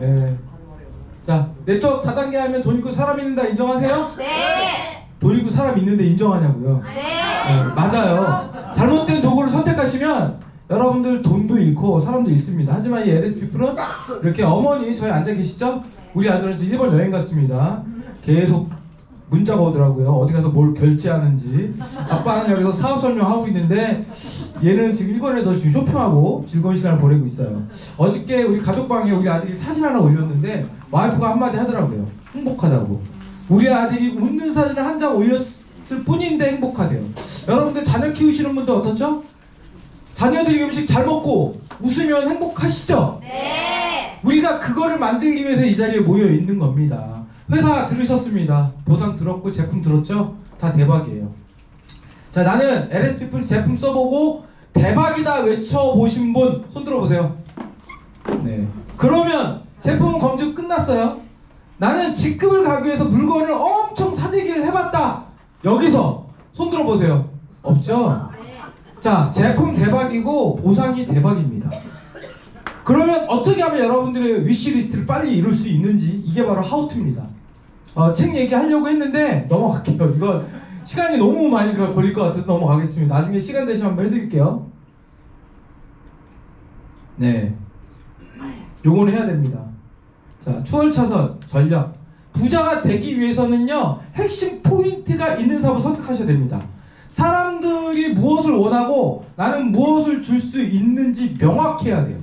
예. 자, 네트워크 다단계 하면 돈 있고 사람 있는다 인정하세요? 네. 돈 있고 사람 있는데 인정하냐고요? 네. 맞아요. 잘못된 도구를 선택하시면 여러분들 돈도 잃고 사람도 잃습니다. 하지만 이 LSP풀은 이렇게 어머니 저희 앉아 계시죠? 우리 아들은 지금 일본 여행 갔습니다. 계속 문자가 오더라고요. 어디 가서 뭘 결제하는지. 아빠는 여기서 사업 설명하고 있는데 얘는 지금 일본에서 지금 쇼핑하고 즐거운 시간을 보내고 있어요. 어저께 우리 가족방에 우리 아들이 사진 하나 올렸는데 와이프가 한마디 하더라고요. 행복하다고. 우리 아들이 웃는 사진을 한 장 올렸을 뿐인데 행복하대요. 여러분들 자녀 키우시는 분들 어떻죠? 자녀들이 음식 잘 먹고 웃으면 행복하시죠? 네. 우리가 그거를 만들기 위해서 이 자리에 모여 있는 겁니다. 회사 들으셨습니다. 보상 들었고 제품 들었죠? 다 대박이에요. 자, 나는 LSP풀 제품 써보고 대박이다 외쳐보신 분 손 들어보세요. 네. 그러면 제품 검증 끝났어요. 나는 직급을 가기 위해서 물건을 엄청 사재기를 해봤다. 여기서 손 들어보세요. 없죠? 자, 제품 대박이고 보상이 대박입니다. 그러면 어떻게 하면 여러분들의 위시리스트를 빨리 이룰 수 있는지, 이게 바로 하우투입니다. 책 얘기하려고 했는데 넘어갈게요. 이거 시간이 너무 많이 걸릴 것 같아서 넘어가겠습니다. 나중에 시간 되시면 한번 해드릴게요. 네, 요거는 해야 됩니다. 자, 추월차선 전략. 부자가 되기 위해서는요, 핵심 포인트가 있는 사업을 선택하셔야 됩니다. 사람들이 무엇을 원하고 나는 무엇을 줄 수 있는지 명확해야 돼요.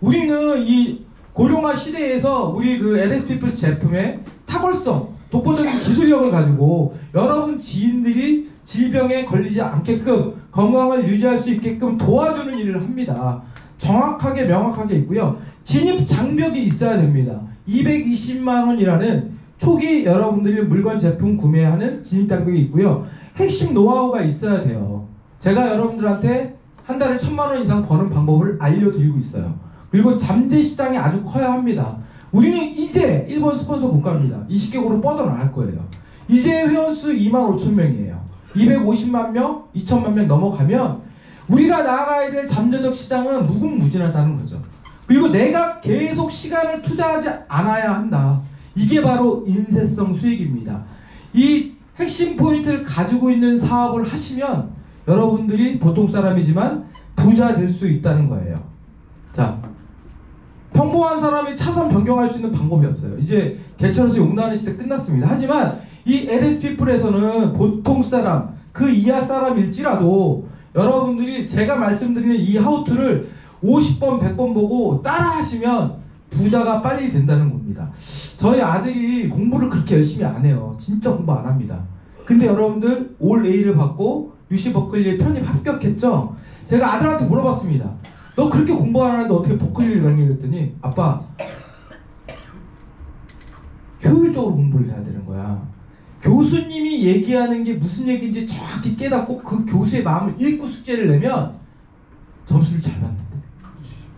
우리는 이 고령화 시대에서 우리 그 LSP풀 제품의 탁월성, 독보적인 기술력을 가지고 여러분 지인들이 질병에 걸리지 않게끔 건강을 유지할 수 있게끔 도와주는 일을 합니다. 정확하게 명확하게 있고요. 진입 장벽이 있어야 됩니다. 220만원이라는 초기 여러분들이 물건 제품 구매하는 진입 장벽이 있고요. 핵심 노하우가 있어야 돼요. 제가 여러분들한테 한 달에 1,000만원 이상 버는 방법을 알려드리고 있어요. 그리고 잠재 시장이 아주 커야 합니다. 우리는 이제 일본 스폰서 국가입니다. 20개국으로 뻗어나갈 거예요. 이제 회원수 25,000명이에요. 250만 명, 2,000만 명 넘어가면 우리가 나아가야 될 잠재적 시장은 무궁무진하다는 거죠. 그리고 내가 계속 시간을 투자하지 않아야 한다. 이게 바로 인쇄성 수익입니다. 이 핵심 포인트를 가지고 있는 사업을 하시면 여러분들이 보통 사람이지만 부자 될 수 있다는 거예요. 자, 평범한 사람이 차선 변경할 수 있는 방법이 없어요. 이제 개천에서 용나는 시대 끝났습니다. 하지만 이 LSP풀에서는 보통 사람, 그 이하 사람일지라도 여러분들이 제가 말씀드리는 이 하우투를 50번, 100번 보고 따라 하시면 부자가 빨리 된다는 겁니다. 저희 아들이 공부를 그렇게 열심히 안 해요. 진짜 공부 안 합니다. 근데 여러분들 올 A를 받고 UC 버클리에 편입 합격했죠? 제가 아들한테 물어봤습니다. 너 그렇게 공부 안 하는데 어떻게 버클리를 가니? 그랬더니 아빠, 효율적으로 공부를 해야 되는 거야. 교수님이 얘기하는 게 무슨 얘기인지 정확히 깨닫고 그 교수의 마음을 읽고 숙제를 내면 점수를 잘 받는데,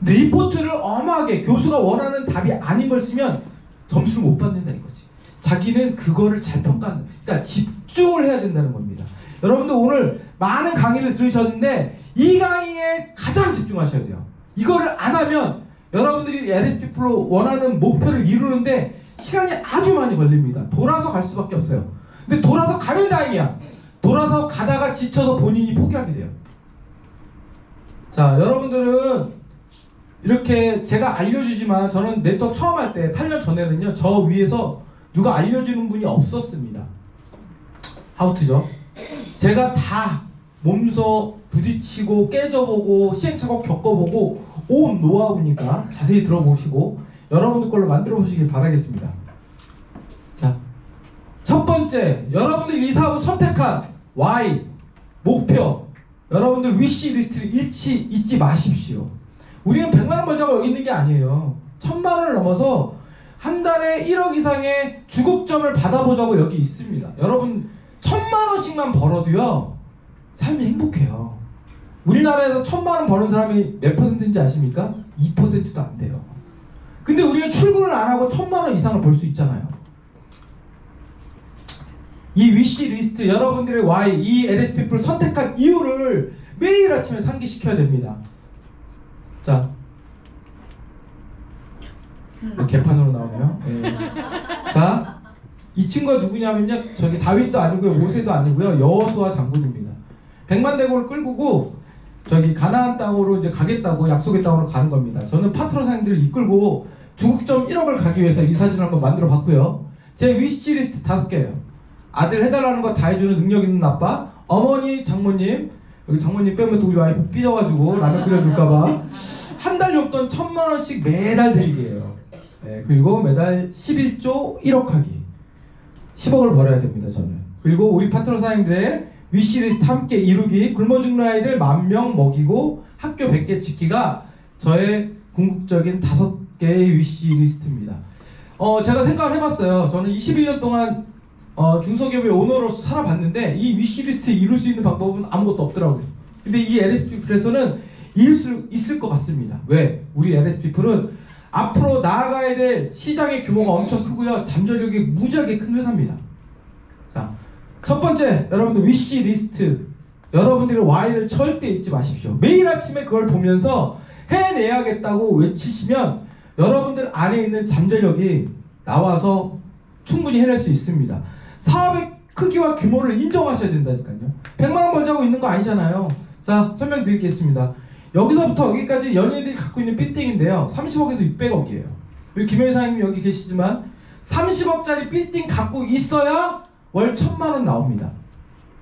리포트를 엄하게 교수가 원하는 답이 아닌 걸 쓰면 점수를 못 받는다 이거지. 자기는 그거를 잘 평가한다. 그러니까 집중을 해야 된다는 겁니다. 여러분들 오늘 많은 강의를 들으셨는데 이 강의에 가장 집중하셔야 돼요. 이거를 안 하면 여러분들이 LSP풀로 원하는 목표를 이루는데 시간이 아주 많이 걸립니다. 돌아서 갈 수밖에 없어요. 근데 돌아서 가면 다행이야. 돌아서 가다가 지쳐서 본인이 포기하게 돼요. 자, 여러분들은 이렇게 제가 알려주지만 저는 네트워크 처음 할 때 8년 전에는요, 저 위에서 누가 알려주는 분이 없었습니다. 하우투죠. 제가 다 몸소 부딪히고 깨져보고 시행착오 겪어보고 온 노하우니까 자세히 들어보시고 여러분들 걸로 만들어 보시길 바라겠습니다. 자, 첫 번째, 여러분들이 이 사업을 선택한 Y, 목표, 여러분들 위시 리스트를 잊지 마십시오. 우리는 100만원 벌자고 여기 있는 게 아니에요. 1000만원을 넘어서 한 달에 1억 이상의 주급점을 받아보자고 여기 있습니다. 여러분 1000만원씩만 벌어도요 삶이 행복해요. 우리나라에서 1000만원 버는 사람이 몇 퍼센트인지 아십니까? 2%도 안 돼요. 근데 우리는 출근을 안 하고 1000만원 이상을 벌 수 있잖아요. 이 위시 리스트, 여러분들의 Y, 이 LSP풀 선택한 이유를 매일 아침에 상기시켜야 됩니다. 자, 개판으로 나오네요. 예. 자, 이 친구가 누구냐면요, 저기 다윗도 아니고요, 모세도 아니고요, 여호수아 장군입니다. 100만 대군을 끌고 저기 가나안 땅으로 이제 가겠다고, 약속의 땅으로 가는 겁니다. 저는 파트너 사람들을 이끌고 중국점 1억을 가기 위해서 이 사진을 한번 만들어 봤고요. 제 위시리스트 5개예요. 아들 해달라는 거 다 해주는 능력 있는 아빠, 어머니, 장모님, 여기 장모님 빼면 또 우리 와이프 삐져가지고 라면 끓여줄까봐 한 달 용돈 1000만원씩 매달 드리게요. 네, 그리고 매달 11조 1억 하기, 10억을 벌어야 됩니다. 저는. 그리고 우리 파트너 사장님들의 위시리스트 함께 이루기, 굶어 죽는 아이들 10,000명 먹이고 학교 100개 짓기가 저의 궁극적인 5개의 위시리스트입니다. 제가 생각을 해봤어요. 저는 21년 동안 중소기업의 오너로서 살아봤는데 이 위시리스트 이룰 수 있는 방법은 아무것도 없더라고요. 근데 이 LS피플에서는 이룰 수 있을 것 같습니다. 왜? 우리 LS피플은 앞으로 나아가야 될 시장의 규모가 엄청 크고요, 잠재력이 무지하게 큰 회사입니다. 자, 첫 번째, 여러분들 위시리스트. 여러분들의 Y를 절대 잊지 마십시오. 매일 아침에 그걸 보면서 해내야겠다고 외치시면 여러분들 안에 있는 잠재력이 나와서 충분히 해낼 수 있습니다. 사업의 크기와 규모를 인정하셔야 된다니까요. 100만원 벌자고 있는 거 아니잖아요. 자, 설명드리겠습니다. 여기서부터 여기까지 연예인들이 갖고 있는 빌딩인데요, 30억에서 600억이에요. 우리 김효희 사장님 여기 계시지만 30억짜리 빌딩 갖고 있어야 월 1000만원 나옵니다.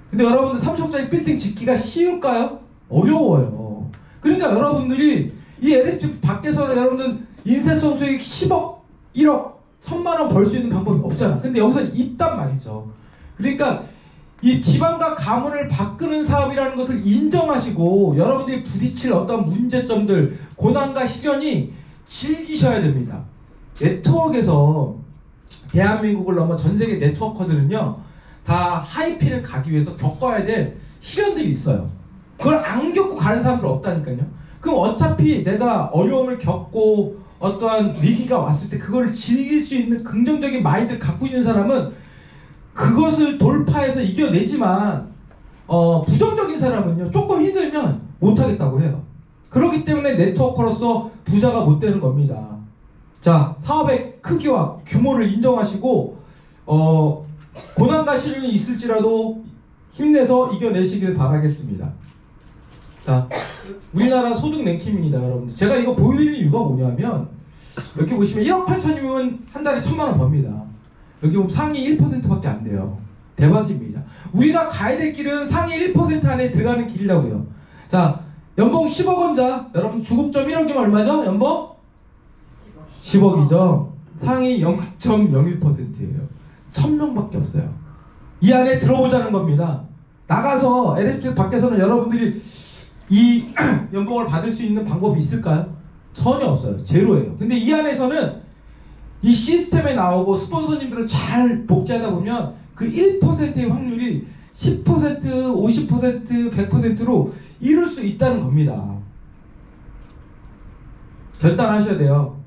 근데 여러분들 30억짜리 빌딩 짓기가 쉬울까요? 어려워요. 그러니까 여러분들이 이 LSP 밖에서는 여러분들 인쇄성 수익 10억, 1억, 1000만원 벌 수 있는 방법이 없잖아. 근데 여기서 있단 말이죠. 그러니까 이 지방과 가문을 바꾸는 사업이라는 것을 인정하시고 여러분들이 부딪힐 어떤 문제점들, 고난과 시련이 즐기셔야 됩니다. 네트워크에서 대한민국을 넘어 전 세계 네트워커들은요, 다 하이핀을 가기 위해서 겪어야 될 시련들이 있어요. 그걸 안 겪고 가는 사람들 없다니까요. 그럼 어차피 내가 어려움을 겪고 어떠한 위기가 왔을 때 그거를 즐길 수 있는 긍정적인 마인드를 갖고 있는 사람은 그것을 돌파해서 이겨내지만, 부정적인 사람은요, 조금 힘들면 못하겠다고 해요. 그렇기 때문에 네트워커로서 부자가 못 되는 겁니다. 자, 사업의 크기와 규모를 인정하시고 고난과 시련이 있을지라도 힘내서 이겨내시길 바라겠습니다. 자, 우리나라 소득 랭킹입니다, 여러분들. 제가 이거 보여드리는 이유가 뭐냐면, 여기 보시면 1억 8천이면 한 달에 1000만원 법니다. 여기 보면 상위 1%밖에 안 돼요. 대박입니다. 우리가 가야 될 길은 상위 1% 안에 들어가는 길이라고요. 자, 연봉 10억 원자, 여러분 주급점 1억이면 얼마죠? 연봉? 10억이죠. 상위 0.01%예요. 1000명밖에 없어요. 이 안에 들어오자는 겁니다. 나가서 LSP 밖에서는 여러분들이 이 연봉을 받을 수 있는 방법이 있을까요? 전혀 없어요. 제로예요. 근데 이 안에서는 이 시스템에 나오고 스폰서님들을 잘 복제하다 보면 그 1%의 확률이 10%, 50%, 100%로 이룰 수 있다는 겁니다. 결단하셔야 돼요.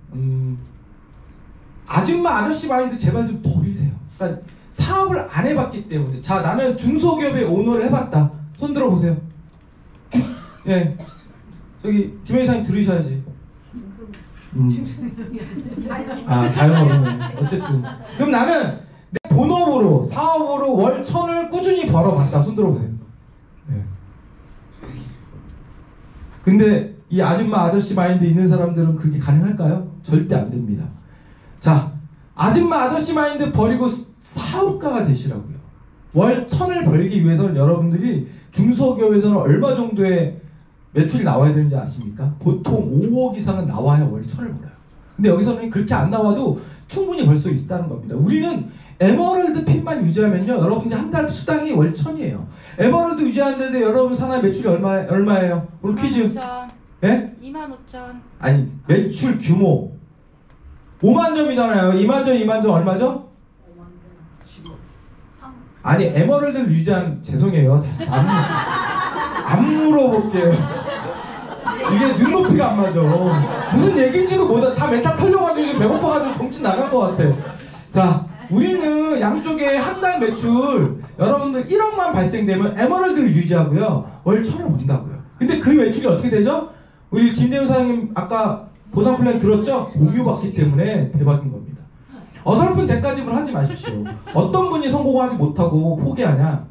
아줌마 아저씨 마인드 제발 좀 버리세요. 그러니까 사업을 안 해봤기 때문에. 자, 나는 중소기업의 오너를 해봤다. 손 들어보세요. 예, 저기 김혜희 사장님 들으셔야지. 아, 자영업은 어쨌든. 그럼 나는 내 본업으로, 사업으로 월 1000을 꾸준히 벌어봤다. 손 들어보세요. 네. 근데 이 아줌마 아저씨 마인드 있는 사람들은 그게 가능할까요? 절대 안 됩니다. 자, 아줌마 아저씨 마인드 버리고 사업가가 되시라고요. 월 1000을 벌기 위해서는 여러분들이 중소기업에서는 얼마 정도의 매출이 나와야 되는지 아십니까? 보통 5억 이상은 나와야 월 1000을 벌어요. 근데 여기서는 그렇게 안 나와도 충분히 벌 수 있다는 겁니다. 우리는 에머럴드 핀만 유지하면요, 여러분들이 한 달 수당이 월 1000이에요. 에머럴드 유지하는데 여러분 사나이 매출이 얼마예요? 오늘 퀴즈. 25,000. 예? 25,000. 아니, 매출 규모 5만 점이잖아요. 2만 점 얼마죠? 10억. 아니, 에머럴드를 유지하는, 죄송해요. 다시 안 물어볼게요. 이게 눈높이가 안 맞아. 무슨 얘기인지도 모르다. 다 멘탈 털려가지고 배고파가지고 정신 나갈 것 같아. 자, 우리는 양쪽에 한 달 매출 여러분들 1억만 발생되면 에머럴드를 유지하고요, 월 1000을 번다고요. 근데 그 매출이 어떻게 되죠? 우리 김대훈 사장님 아까 보상 플랜 들었죠? 공유받기 때문에 대박인 겁니다. 어설픈 대가집을 하지 마십시오. 어떤 분이 성공하지 못하고 포기하냐?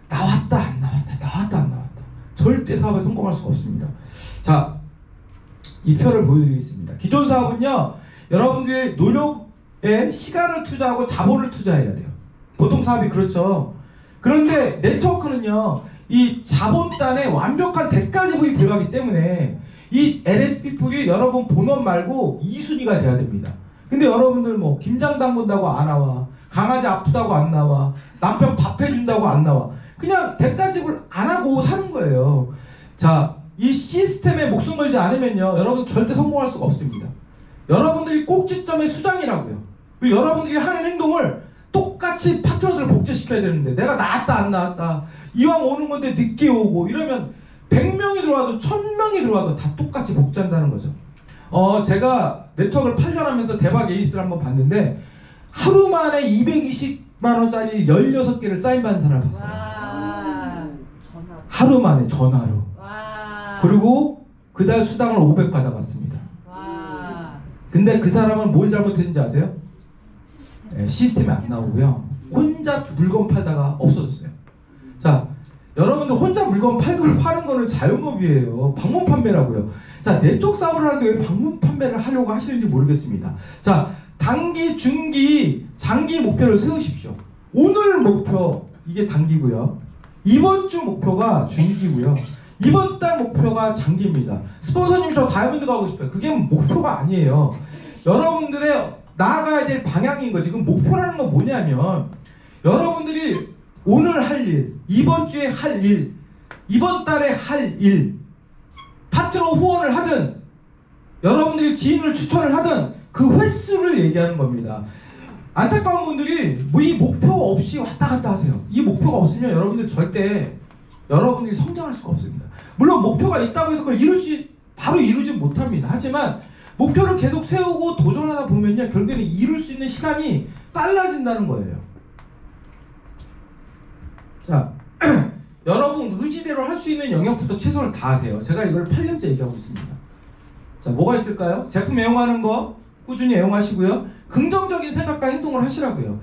나왔다 안 나왔다, 나왔다 안 나왔다. 절대 사업에 성공할 수가 없습니다. 자, 이 표를 보여드리겠습니다. 기존 사업은요, 여러분들의 노력에 시간을 투자하고 자본을 투자해야 돼요. 보통 사업이 그렇죠. 그런데 네트워크는요, 이 자본단에 완벽한 대가지불이 들어가기 때문에 이 LSP풀이 여러분 본원 말고 2순위가 돼야 됩니다. 근데 여러분들 뭐 김장 담근다고 안 나와, 강아지 아프다고 안 나와, 남편 밥 해준다고 안 나와, 그냥 대가지불 안 하고 사는 거예요. 자, 이 시스템에 목숨 걸지 않으면요, 여러분 절대 성공할 수가 없습니다. 여러분들이 꼭지점의 수장이라고요. 그리고 여러분들이 하는 행동을 똑같이 파트너들을 복제시켜야 되는데, 내가 나왔다 안 나왔다, 이왕 오는 건데 늦게 오고 이러면 100명이 들어와도 1000명이 들어와도 다 똑같이 복제한다는 거죠. 제가 네트워크를 8년 하면서 대박 에이스를 한번 봤는데, 하루 만에 220만원짜리 16개를 사인받은 사람을 봤어요. 와. 하루 만에 전화로. 와. 그리고 그달 수당을 500 받아갔습니다. 와. 근데 그 사람은 뭘 잘못했는지 아세요? 네, 시스템이 안 나오고요, 혼자 물건 팔다가 없어졌어요. 자, 여러분들 혼자 물건 파는 거는 자영업이에요. 방문 판매라고요. 자, 네트워크 사업을 하는데 왜 방문 판매를 하려고 하시는지 모르겠습니다. 자, 단기, 중기, 장기 목표를 세우십시오. 오늘 목표, 이게 단기고요. 이번 주 목표가 중기고요. 이번 달 목표가 장기입니다. 스폰서님, 저 다이아몬드 가고 싶어요. 그게 목표가 아니에요. 여러분들의 나아가야 될 방향인 거지. 지금 목표라는 건 뭐냐면, 여러분들이 오늘 할 일, 이번 주에 할 일, 이번 달에 할 일, 파트너 후원을 하든 여러분들이 지인을 추천을 하든 그 횟수를 얘기하는 겁니다. 안타까운 분들이 뭐 이 목표 없이 왔다 갔다 하세요. 이 목표가 없으면 여러분들 절대 여러분들이 성장할 수가 없습니다. 물론 목표가 있다고 해서 그걸 바로 이루지 못합니다. 하지만 목표를 계속 세우고 도전하다 보면요, 결국에는 이룰 수 있는 시간이 빨라진다는 거예요. 자, 여러분 의지대로 할 수 있는 영역부터 최선을 다하세요. 제가 이걸 8년째 얘기하고 있습니다. 자, 뭐가 있을까요? 제품 애용하는 거 꾸준히 애용하시고요. 긍정적인 생각과 행동을 하시라고요.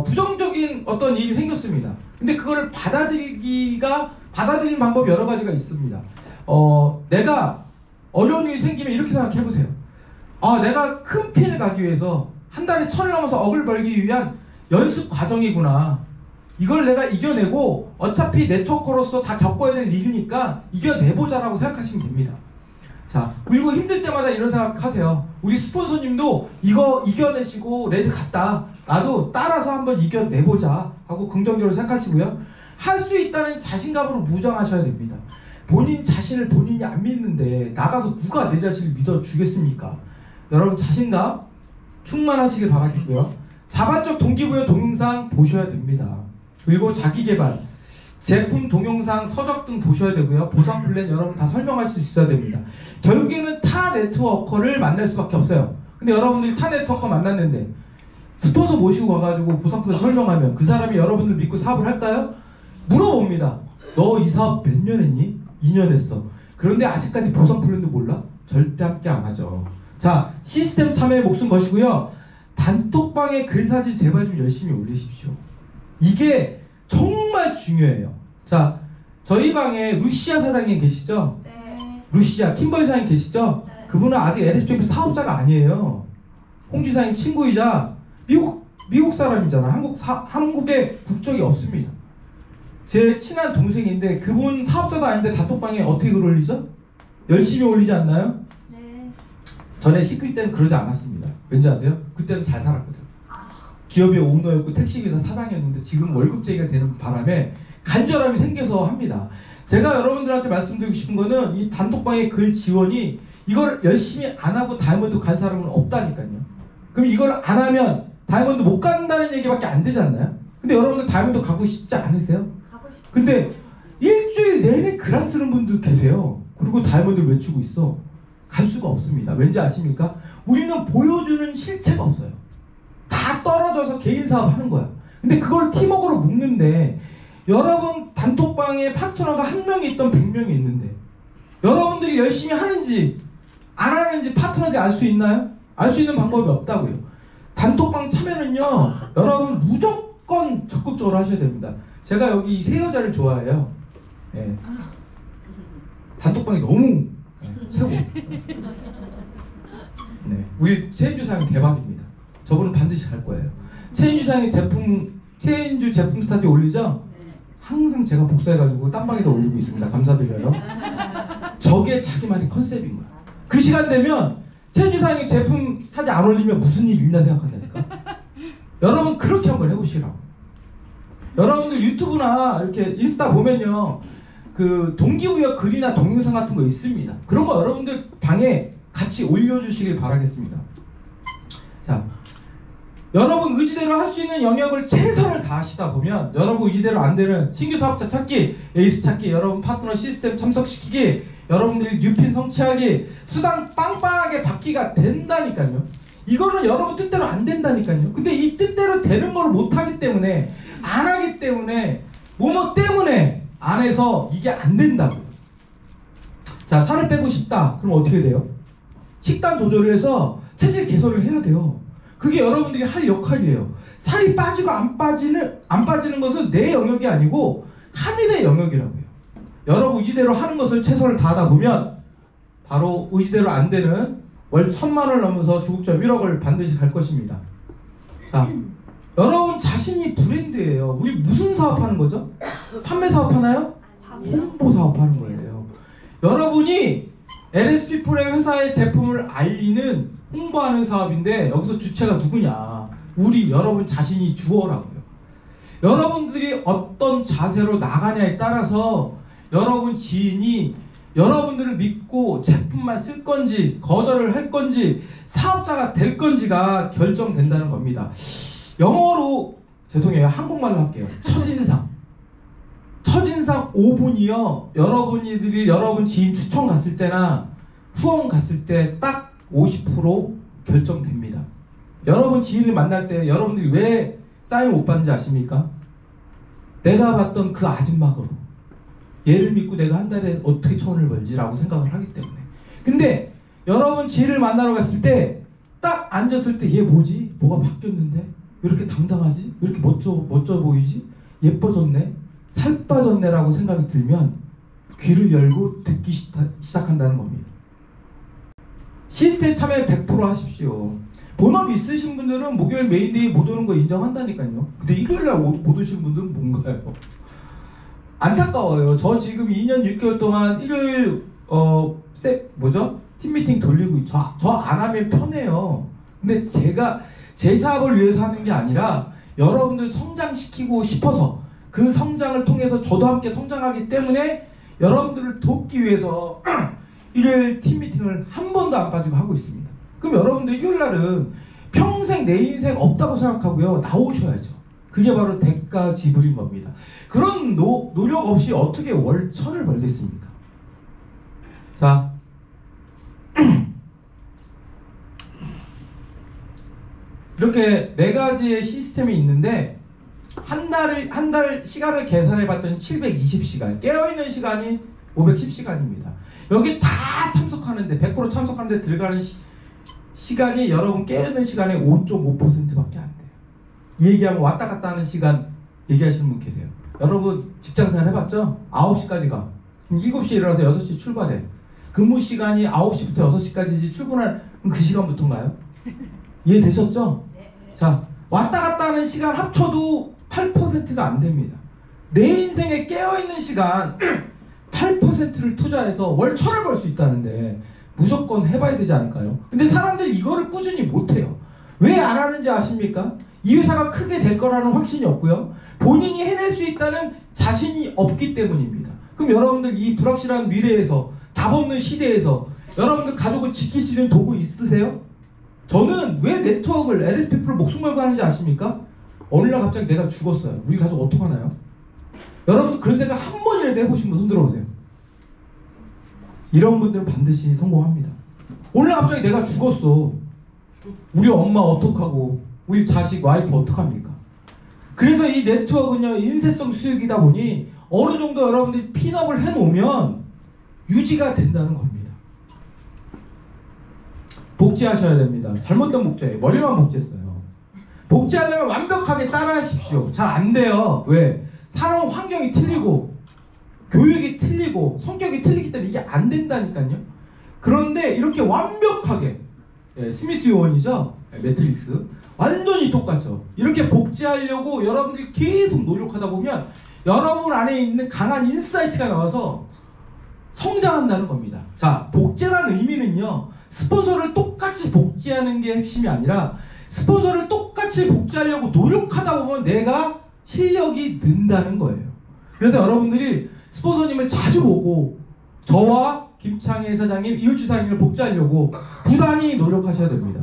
부정적인 어떤 일이 생겼습니다. 근데 그거를 받아들이는 방법이 여러 가지가 있습니다. 내가 어려운 일이 생기면 이렇게 생각해보세요. 내가 큰 핀을 가기 위해서 한 달에 1000을 넘어서 억을 벌기 위한 연습 과정이구나. 이걸 내가 이겨내고 어차피 네트워커로서 다 겪어야 될 일이니까 이겨내보자라고 생각하시면 됩니다. 자, 그리고 힘들 때마다 이런 생각하세요. 우리 스폰서님도 이거 이겨내시고 레드 갔다, 나도 따라서 한번 이겨내보자 하고 긍정적으로 생각하시고요. 할 수 있다는 자신감으로 무장하셔야 됩니다. 본인 자신을 본인이 안 믿는데 나가서 누가 내 자신을 믿어주겠습니까? 여러분 자신감 충만하시길 바라겠고요. 자발적 동기부여 동영상 보셔야 됩니다. 그리고 자기개발, 제품 동영상, 서적 등 보셔야 되고요. 보상 플랜 여러분 다 설명할 수 있어야 됩니다. 결국에는 타 네트워커를 만날 수밖에 없어요. 근데 여러분들이 타 네트워커 만났는데 스폰서 모시고 가가지고 보상 플랜 설명하면 그 사람이 여러분들 믿고 사업을 할까요? 물어봅니다. 너 이 사업 몇 년 했니? 2년 했어. 그런데 아직까지 보상 플랜도 몰라? 절대 함께 안 하죠. 자, 시스템 참여에 목숨 거시고요. 단톡방에 글사진 제발 좀 열심히 올리십시오. 이게 정말 중요해요. 자, 저희 방에 루시아 사장님 계시죠? 네. 루시아 킴벌 사장님 계시죠? 네. 그분은 아직 LSPF 사업자가 아니에요. 홍지 사장님 친구이자 미국 사람이잖아. 한국에 국적이 없습니다. 제 친한 동생인데 그분 사업자도 아닌데 단톡방에 어떻게 글 올리죠? 열심히 올리지 않나요? 네. 전에 시크릿 때는 그러지 않았습니다. 왠지 아세요? 그때는 잘 살았거든. 기업의 오너였고 택시기사 사장이었는데 지금 월급제가 되는 바람에 간절함이 생겨서 합니다. 제가 여러분들한테 말씀드리고 싶은 거는 이 단톡방의 글 지원이 이걸 열심히 안 하고 다이아몬드 간 사람은 없다니까요. 그럼 이걸 안 하면 다이아몬드 못 간다는 얘기밖에 안 되지 않나요? 근데 여러분들 다이아몬드 가고 싶지 않으세요? 가고 싶어. 근데 일주일 내내 글 안 쓰는 분도 계세요. 그리고 다이아몬드를 외치고 있어. 갈 수가 없습니다. 왠지 아십니까? 우리는 보여주는 실체가 없어요. 다 떨어져서 개인 사업 하는 거야. 근데 그걸 팀워크로 묶는데 여러분 단톡방에 파트너가 1명이 있던 100명이 있는데 여러분들이 열심히 하는지 안 하는지 파트너인지 알 수 있나요? 알 수 있는 방법이 없다고요. 단톡방 참여는요, 여러분 무조건 적극적으로 하셔야 됩니다. 제가 여기 이 세 여자를 좋아해요. 네. 단톡방이 너무 최고. 네. 우리 최인주 사장님 대박입니다. 저분은 반드시 갈 거예요. 최인주 사장님 최인주 제품 스타트에 올리죠? 항상 제가 복사해가지고 딴방에다 올리고 있습니다. 감사드려요. 저게 자기만의 컨셉인 거야. 그 시간 되면 최인주 사장님 제품 스타트에 안 올리면 무슨 일이 있나 생각한다니까. 여러분 그렇게 한번 해보시라고. 여러분들 유튜브나 이렇게 인스타 보면요, 그 동기부여 글이나 동영상 같은 거 있습니다. 그런 거 여러분들 방에 같이 올려주시길 바라겠습니다. 자, 여러분 의지대로 할 수 있는 영역을 최선을 다하시다 보면 여러분 의지대로 안 되는 신규 사업자 찾기, 에이스 찾기, 여러분 파트너 시스템 참석시키기, 여러분들이 뉴핀 성취하기, 수당 빵빵하게 받기가 된다니까요. 이거는 여러분 뜻대로 안 된다니까요. 근데 이 뜻대로 되는 걸 못하기 때문에, 안 하기 때문에, 뭐뭐 때문에 안 해서 이게 안 된다고요. 자, 살을 빼고 싶다. 그럼 어떻게 돼요? 식단 조절을 해서 체질 개선을 해야 돼요. 그게 여러분들이 할 역할이에요. 살이 빠지고 안 빠지는 것은 내 영역이 아니고 하늘의 영역이라고요. 여러분 의지대로 하는 것을 최선을 다하다 보면 바로 의지대로 안 되는 월 1,000만 원을 넘어서 주국점 1억을 반드시 갈 것입니다. 자, 여러분 자신이 브랜드예요. 우리 무슨 사업하는 거죠? 판매 사업하나요? 홍보 사업하는 거예요. 여러분이 LSP 프로그램 회사의 제품을 알리는 홍보하는 사업인데 여기서 주체가 누구냐? 우리 여러분 자신이 주어라고요. 여러분들이 어떤 자세로 나가냐에 따라서 여러분 지인이 여러분들을 믿고 제품만 쓸 건지 거절을 할 건지 사업자가 될 건지가 결정된다는 겁니다. 영어로 죄송해요. 한국말로 할게요. 첫인상 5분이요. 여러분들이 여러분 지인 추천 갔을 때나 후원 갔을 때 딱 50% 결정됩니다. 여러분 지인을 만날 때 여러분들이 왜 사인 못 받는지 아십니까? 내가 봤던 그 아줌마거로 얘를 믿고 내가 한 달에 어떻게 1,000원을 벌지? 라고 생각을 하기 때문에. 근데 여러분 지인을 만나러 갔을 때 딱 앉았을 때 얘 뭐지? 뭐가 바뀌었는데? 왜 이렇게 당당하지? 왜 이렇게 멋져 보이지? 예뻐졌네? 살 빠졌네? 라고 생각이 들면 귀를 열고 듣기 시작한다는 겁니다. 시스템 참여 100% 하십시오. 본업 있으신 분들은 목요일 메인데이 못 오는 거 인정한다니까요. 근데 일요일날 못 오시는 분들은 뭔가요? 안타까워요. 저 지금 2년 6개월 동안 일요일 팀미팅 돌리고 저 안 하면 편해요. 근데 제가 제 사업을 위해서 하는 게 아니라 여러분들 성장시키고 싶어서 그 성장을 통해서 저도 함께 성장하기 때문에 여러분들을 돕기 위해서 일요일 팀미팅을 한 번도 안 빠지고 하고 있습니다. 그럼 여러분들 일요일날은 평생 내 인생 없다고 생각하고요. 나오셔야죠. 그게 바로 대가 지불인 겁니다. 그런 노력 없이 어떻게 월 1,000을 벌겠습니까? 자, 이렇게 네 가지의 시스템이 있는데 한 달 시간을 계산해 봤더니 720시간, 깨어있는 시간이 510시간입니다. 여기 다 참석하는데 100% 참석하는데 들어가는 시간이 여러분 깨어있는 시간의 5.5%밖에 안 돼요. 이 얘기하면 왔다 갔다 하는 시간 얘기하시는 분 계세요. 여러분 직장생활 해봤죠? 9시까지 가. 그럼 7시에 일어나서 6시 출발해. 근무 시간이 9시부터 6시까지지 출근할 그 시간부터인가요? 이해되셨죠? 네. 자, 왔다 갔다 하는 시간 합쳐도 8%가 안 됩니다. 내 인생에 깨어있는 시간 8%를 투자해서 월 1,000을 벌 수 있다는데 무조건 해봐야 되지 않을까요? 근데 사람들이 이거를 꾸준히 못해요. 왜 안 하는지 아십니까? 이 회사가 크게 될 거라는 확신이 없고요. 본인이 해낼 수 있다는 자신이 없기 때문입니다. 그럼 여러분들 이 불확실한 미래에서 답 없는 시대에서 여러분들 가족을 지킬 수 있는 도구 있으세요? 저는 왜 네트워크를 LSP를 목숨 걸고 하는지 아십니까? 어느 날 갑자기 내가 죽었어요. 우리 가족 어떡하나요? 여러분들 그런 생각 한 번이라도 해보신 분 손 들어보세요. 이런 분들은 반드시 성공합니다. 오늘 갑자기 내가 죽었어. 우리 엄마 어떡하고 우리 자식 와이프 어떡합니까? 그래서 이 네트워크는요 인쇄성 수익이다 보니 어느 정도 여러분들이 핀업을 해놓으면 유지가 된다는 겁니다. 복제하셔야 됩니다. 잘못된 복제예요. 머리만 복제했어요. 복제하려면 완벽하게 따라하십시오. 잘 안 돼요. 왜? 살아온 환경이 틀리고 교육이 틀리고 성격이 틀리기 때문에 이게 안 된다니까요. 그런데 이렇게 완벽하게 스미스 요원이죠. 매트릭스 완전히 똑같죠. 이렇게 복제하려고 여러분들이 계속 노력하다 보면 여러분 안에 있는 강한 인사이트가 나와서 성장한다는 겁니다. 자, 복제라는 의미는요, 스폰서를 똑같이 복제하는 게 핵심이 아니라 스폰서를 똑같이 복제하려고 노력하다 보면 내가 실력이 는다는 거예요. 그래서 여러분들이 스폰서님을 자주 보고 저와 김창희 사장님, 이율주 사장님을 복제하려고 부단히 노력하셔야 됩니다.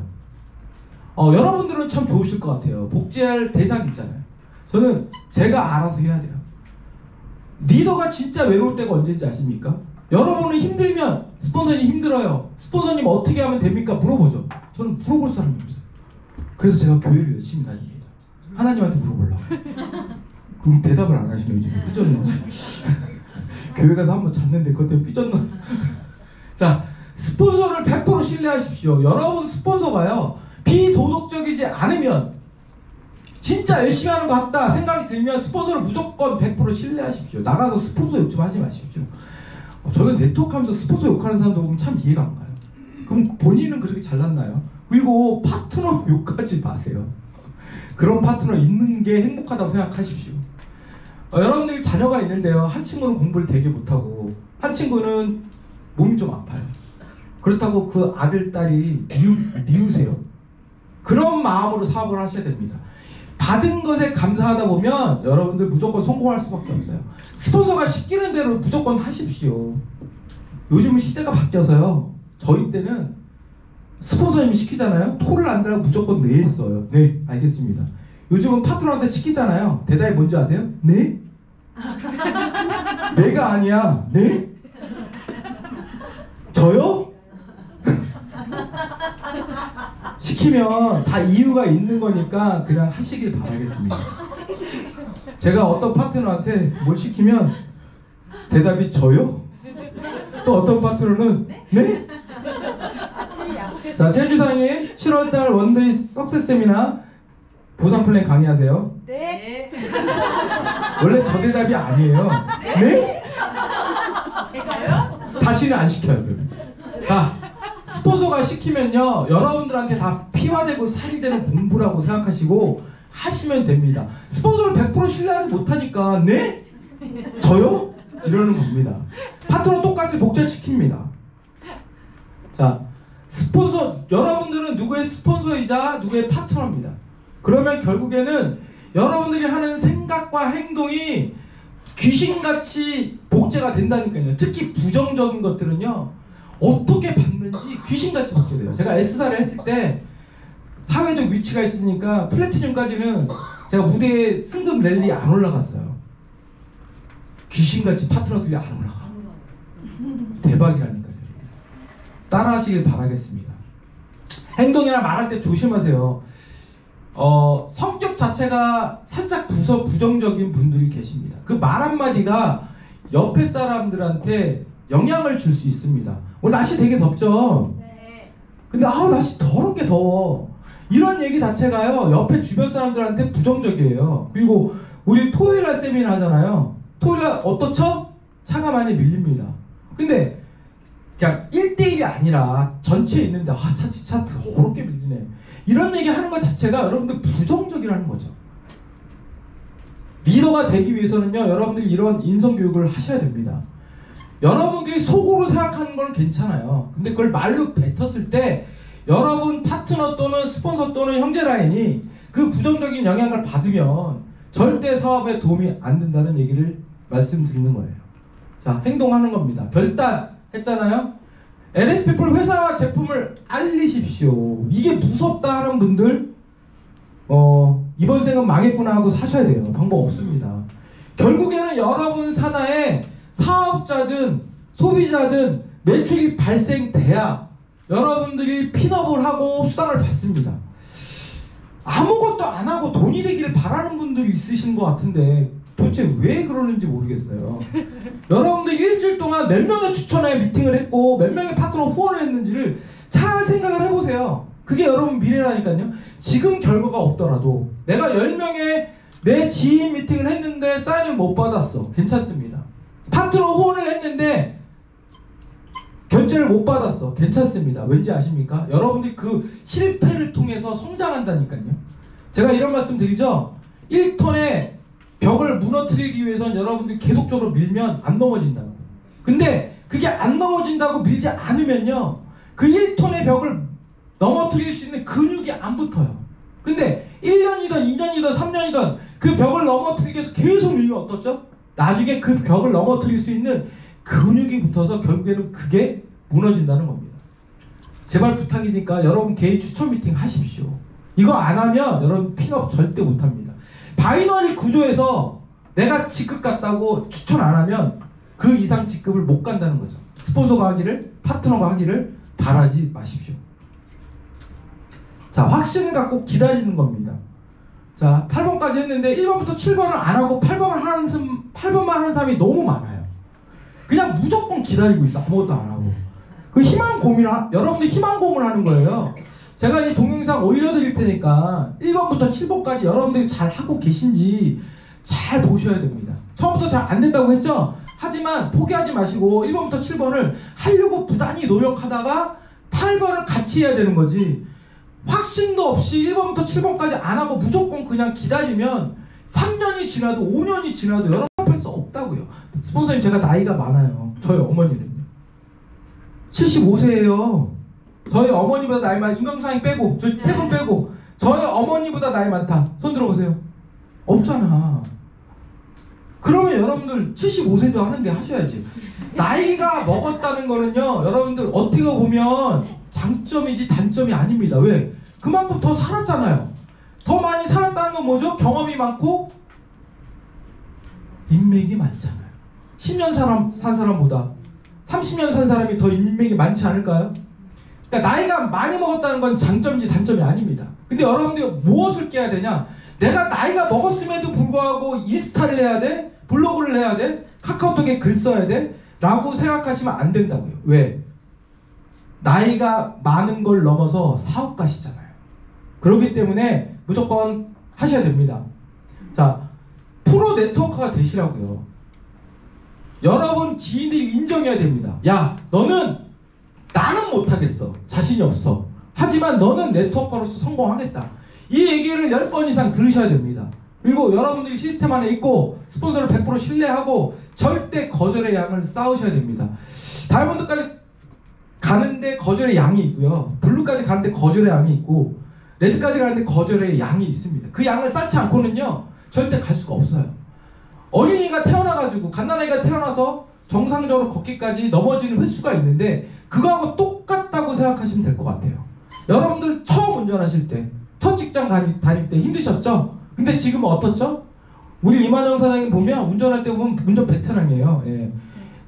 여러분들은 참 좋으실 것 같아요. 복제할 대상이 있잖아요. 저는 제가 알아서 해야 돼요. 리더가 진짜 외로울 때가 언제인지 아십니까? 여러분은 힘들면 스폰서님 힘들어요. 스폰서님 어떻게 하면 됩니까? 물어보죠. 저는 물어볼 사람이 없어요. 그래서 제가 교회를 열심히 다닙니다. 하나님한테 물어보려고. 그럼 대답을 안 하시네요. 지금 삐졌나? 교회 가서 한번 잤는데 그것 때문에 삐졌나? 자, 스폰서를 100% 신뢰하십시오. 여러분 스폰서가요, 비도덕적이지 않으면, 진짜 열심히 하는 것 같다 생각이 들면 스폰서를 무조건 100% 신뢰하십시오. 나가서 스폰서 욕 좀 하지 마십시오. 저는 네트워크하면서 스폰서 욕하는 사람도 보면 참 이해가 안 가요. 그럼 본인은 그렇게 잘났나요? 그리고 파트너 욕하지 마세요. 그런 파트너 있는 게 행복하다고 생각하십시오. 여러분들이 자녀가 있는데요, 한 친구는 공부를 되게 못하고 한 친구는 몸이 좀 아파요. 그렇다고 그 아들, 딸이 미우세요. 그런 마음으로 사업을 하셔야 됩니다. 받은 것에 감사하다 보면 여러분들 무조건 성공할 수밖에 없어요. 스폰서가 시키는 대로 무조건 하십시오. 요즘은 시대가 바뀌어서요, 저희 때는 스폰서님이 시키잖아요. 토를 안 달라고 무조건 네 했어요. 네, 알겠습니다. 요즘은 파트너한테 시키잖아요. 대답이 뭔지 아세요? 네? 내가 아니야. 네? 저요? 시키면 다 이유가 있는 거니까 그냥 하시길 바라겠습니다. 제가 어떤 파트너한테 뭘 시키면 대답이 저요? 또 어떤 파트너는 네? 자, 최현주사님 7월달 원데이 석세스 세미나 보상 플랜 강의하세요. 네. 원래 저 대답이 아니에요. 네? 제가요? 다시는 안 시켜요. 그러면. 자, 스폰서가 시키면요, 여러분들한테 다 피와 되고 살이 되는 공부라고 생각하시고 하시면 됩니다. 스폰서를 100% 신뢰하지 못하니까 네? 저요? 이러는 겁니다. 파트너 똑같이 복제시킵니다. 자, 스폰서, 여러분들은 누구의 스폰서이자 누구의 파트너입니다. 그러면 결국에는 여러분들이 하는 생각과 행동이 귀신같이 복제가 된다니까요. 특히 부정적인 것들은요, 어떻게 받는지 귀신같이 받게 돼요. 제가 S사를 했을 때 사회적 위치가 있으니까 플래티늄까지는 제가 무대에 승급 랠리 안 올라갔어요. 귀신같이 파트너들이 안 올라가. 대박이라니까요. 따라하시길 바라겠습니다. 행동이나 말할 때 조심하세요. 성격 자체가 살짝 부정적인 분들이 계십니다. 그 말 한마디가 옆에 사람들한테 영향을 줄 수 있습니다. 오늘 날씨 되게 덥죠? 네. 근데 날씨 더럽게 더워. 이런 얘기 자체가요, 옆에 주변 사람들한테 부정적이에요. 그리고 우리 토요일날 세미나 하잖아요. 토요일날 어떻죠? 차가 많이 밀립니다. 근데 그냥 1대1이 아니라 전체에 있는데 차 더럽게 밀리네, 이런 얘기 하는 것 자체가 여러분들 부정적이라는 거죠. 리더가 되기 위해서는요, 여러분들 이런 인성교육을 하셔야 됩니다. 여러분들이 속으로 생각하는 건 괜찮아요. 근데 그걸 말로 뱉었을 때 여러분 파트너 또는 스폰서 또는 형제 라인이 그 부정적인 영향을 받으면 절대 사업에 도움이 안 된다는 얘기를 말씀드리는 거예요. 자, 행동하는 겁니다. 별단 했잖아요. LS피플 회사와 제품을 알리십시오. 이게 무섭다 하는 분들 이번 생은 망했구나 하고 사셔야 돼요. 방법 없습니다. 결국에는 여러분 산하에 사업자든 소비자든 매출이 발생돼야 여러분들이 핀업을 하고 수당을 받습니다. 아무것도 안 하고 돈이 되기를 바라는 분들이 있으신 것 같은데 도대체 왜 그러는지 모르겠어요. 여러분들 일주일 동안 몇 명의 추천에 미팅을 했고 몇 명의 파트너 후원을 했는지를 잘 생각을 해보세요. 그게 여러분 미래라니까요. 지금 결과가 없더라도 내가 10명의 내 지인 미팅을 했는데 사인을 못 받았어. 괜찮습니다. 파트너 후원을 했는데 결제를 못 받았어. 괜찮습니다. 왠지 아십니까? 여러분들이 그 실패를 통해서 성장한다니까요. 제가 이런 말씀 드리죠. 1톤의 벽을 무너뜨리기 위해서는 여러분들이 계속적으로 밀면 안 넘어진다고. 근데 그게 안 넘어진다고 밀지 않으면요, 그 1톤의 벽을 넘어뜨릴 수 있는 근육이 안 붙어요. 근데 1년이든 2년이든 3년이든 그 벽을 넘어뜨리기 위해서 계속 밀면 어떻죠? 나중에 그 벽을 넘어뜨릴 수 있는 근육이 붙어서 결국에는 그게 무너진다는 겁니다. 제발 부탁이니까 여러분 개인 추천 미팅 하십시오. 이거 안 하면 여러분 핀업 절대 못합니다. 바이너리 구조에서 내가 직급 같다고 추천 안 하면 그 이상 직급을 못 간다는 거죠. 스폰서가 하기를, 파트너가 하기를 바라지 마십시오. 자, 확신을 갖고 기다리는 겁니다. 자, 8번까지 했는데 1번부터 7번을 안 하고 8번만 하는 사람이 너무 많아요. 그냥 무조건 기다리고 있어. 아무것도 안 하고. 그 희망 고민을, 여러분들 희망 고민을 하는 거예요. 제가 이 동영상 올려드릴 테니까 1번부터 7번까지 여러분들이 잘 하고 계신지 잘 보셔야 됩니다. 처음부터 잘 안 된다고 했죠? 하지만 포기하지 마시고 1번부터 7번을 하려고 부단히 노력하다가 8번을 같이 해야 되는 거지. 확신도 없이 1번부터 7번까지 안 하고 무조건 그냥 기다리면 3년이 지나도 5년이 지나도 여러분 할 수 없다고요. 스폰서님, 제가 나이가 많아요. 저희 어머니는요 75세예요. 저희 어머니보다 나이 많아. 인강사항 빼고, 저 세 분 빼고 저희 어머니보다 나이 많다. 손 들어보세요. 없잖아. 그러면 여러분들 75세도 하는데 하셔야지. 나이가 먹었다는 거는요, 여러분들 어떻게 보면 장점이지 단점이 아닙니다. 왜? 그만큼 더 살았잖아요. 더 많이 살았다는 건 뭐죠? 경험이 많고 인맥이 많잖아요. 10년 산 사람보다 30년 산 사람이 더 인맥이 많지 않을까요? 그러니까 나이가 많이 먹었다는 건 장점이지 단점이 아닙니다. 근데 여러분들이 무엇을 깨야 되냐? 내가 나이가 먹었음에도 불구하고 인스타를 해야 돼? 블로그를 해야 돼? 카카오톡에 글 써야 돼? 라고 생각하시면 안 된다고요. 왜? 나이가 많은 걸 넘어서 사업가시잖아요. 그렇기 때문에 무조건 하셔야 됩니다. 자, 프로 네트워커가 되시라고요. 여러분 지인들이 인정해야 됩니다. 야, 나는 못하겠어. 자신이 없어. 하지만 너는 네트워커로서 성공하겠다. 이 얘기를 10번 이상 들으셔야 됩니다. 그리고 여러분들이 시스템 안에 있고 스폰서를 100% 신뢰하고 절대 거절의 양을 쌓으셔야 됩니다. 다이아몬드까지 가는데 거절의 양이 있고요. 블루까지 가는데 거절의 양이 있고 레드까지 가는데 거절의 양이 있습니다. 그 양을 쌓지 않고는요 절대 갈 수가 없어요. 어린이가 태어나가지고 갓난아이가 태어나서 정상적으로 걷기까지 넘어지는 횟수가 있는데 그거하고 똑같다고 생각하시면 될 것 같아요. 여러분들 처음 운전하실 때, 첫 직장 다닐 때 힘드셨죠? 근데 지금은 어떻죠? 우리 이만영 사장님 보면 운전할 때 보면 운전 베테랑이에요. 예.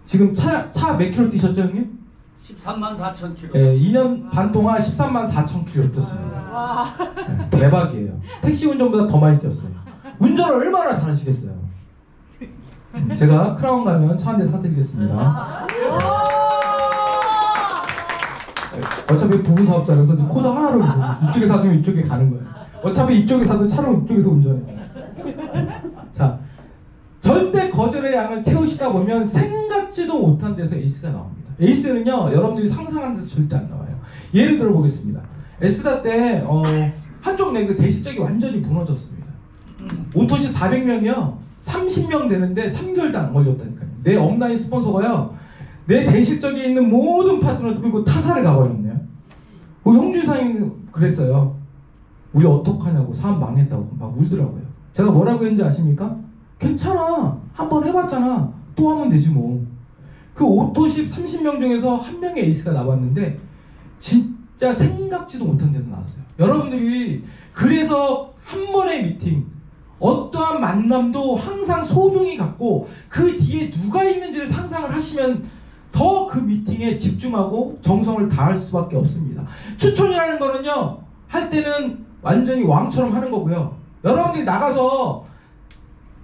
지금 차 몇 킬로 뛰셨죠, 형님? 13만 4천 킬로. 예, 2년 반 동안 13만 4천 킬로 뛰었습니다. 예, 대박이에요. 택시 운전보다 더 많이 뛰었어요. 운전을 얼마나 잘하시겠어요? 제가 크라운 가면 차 한 대 사드리겠습니다. 어차피 부부 사업자라서 코드 하나로 이쪽에 사주면 이쪽에 가는 거예요. 어차피 이쪽에 사도 차로 이쪽에서 운전해요. 자, 절대 거절의 양을 채우시다 보면 생각지도 못한 데서 에이스가 나옵니다. 에이스는요, 여러분들이 상상하는 데서 절대 안 나와요. 예를 들어 보겠습니다. S사 때 한쪽 레그 대식적이 완전히 무너졌습니다. 오토시 400명이요 30명 되는데 3개월도 안 걸렸다니까요. 내 업라인 스폰서가요 내 대식적에 있는 모든 파트너를 끌고 타사를 가버렸네요. 형주사님이 그랬어요. 우리 어떡하냐고, 사업 망했다고 막 울더라고요. 제가 뭐라고 했는지 아십니까? 괜찮아, 한번 해봤잖아, 또 하면 되지 뭐. 그 오토십 30명 중에서 한 명의 에이스가 나왔는데 진짜 생각지도 못한 데서 나왔어요. 여러분들이 그래서 한 번의 미팅, 어떠한 만남도 항상 소중히 갖고 그 뒤에 누가 있는지를 상상을 하시면 더 그 미팅에 집중하고 정성을 다할 수밖에 없습니다. 추천이라는 거는요, 할 때는 완전히 왕처럼 하는 거고요. 여러분들이 나가서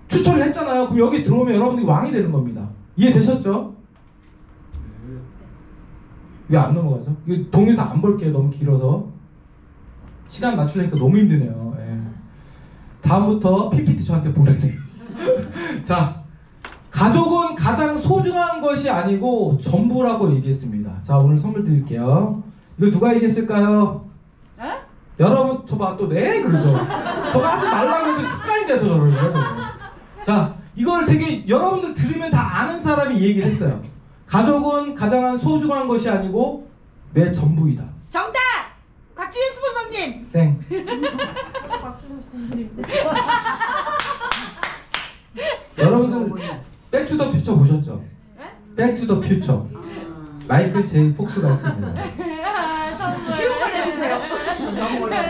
추천을 했잖아요. 그럼 여기 들어오면 여러분들이 왕이 되는 겁니다. 이해되셨죠? 왜 안 넘어가죠? 이거 동영상 안 볼게요. 너무 길어서. 시간 맞추려니까 너무 힘드네요. 예. 다음부터 PPT 저한테 보내세요. 자, 가족은 가장 소중한 것이 아니고 전부라고 얘기했습니다. 자, 오늘 선물 드릴게요. 이거 누가 얘기했을까요? 에? 여러분, 저봐 또 네 그러죠. 저거 하지 말라고 해도 습관이 돼서 저러는 거예요. 저거. 자, 이걸 되게 여러분들 들으면 다 아는 사람이 이 얘기를 했어요. 가족은 가장 소중한 것이 아니고 내 전부이다. 정답! 박주현 스폰서님! 땡. 박주현 스폰서님. 여러분들 백투더 퓨처 보셨죠? 백투더 퓨처. 마이클 제이 폭스가 있습니다. 쉬운 거 해주세요. 너무 어려워.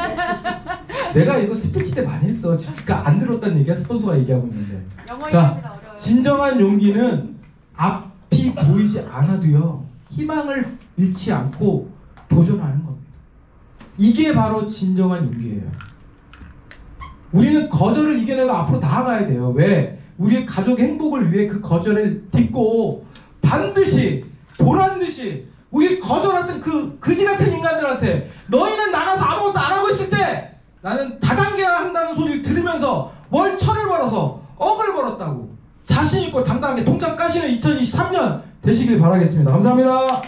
내가 이거 스피치 때 많이 했어. 그러니까 안 들었다는 얘기야. 스폰서가 얘기하고 있는데. 영어 자, 얘기합니다. 어려워요. 진정한 용기는 앞이 보이지 않아도요, 희망을 잃지 않고 도전하는 겁니다. 이게 바로 진정한 용기예요. 우리는 거절을 이겨내고 앞으로 나아가야 돼요. 왜? 우리의 가족의 행복을 위해 그 거절을 딛고 반드시 보란듯이 우리 거절했던 그 그지 같은 인간들한테 너희는 나가서 아무것도 안 하고 있을 때 나는 다단계야 한다는 소리를 들으면서 월철을 벌어서 억을 벌었다고 자신 있고 당당하게 동작 까시는 2023년 되시길 바라겠습니다. 감사합니다.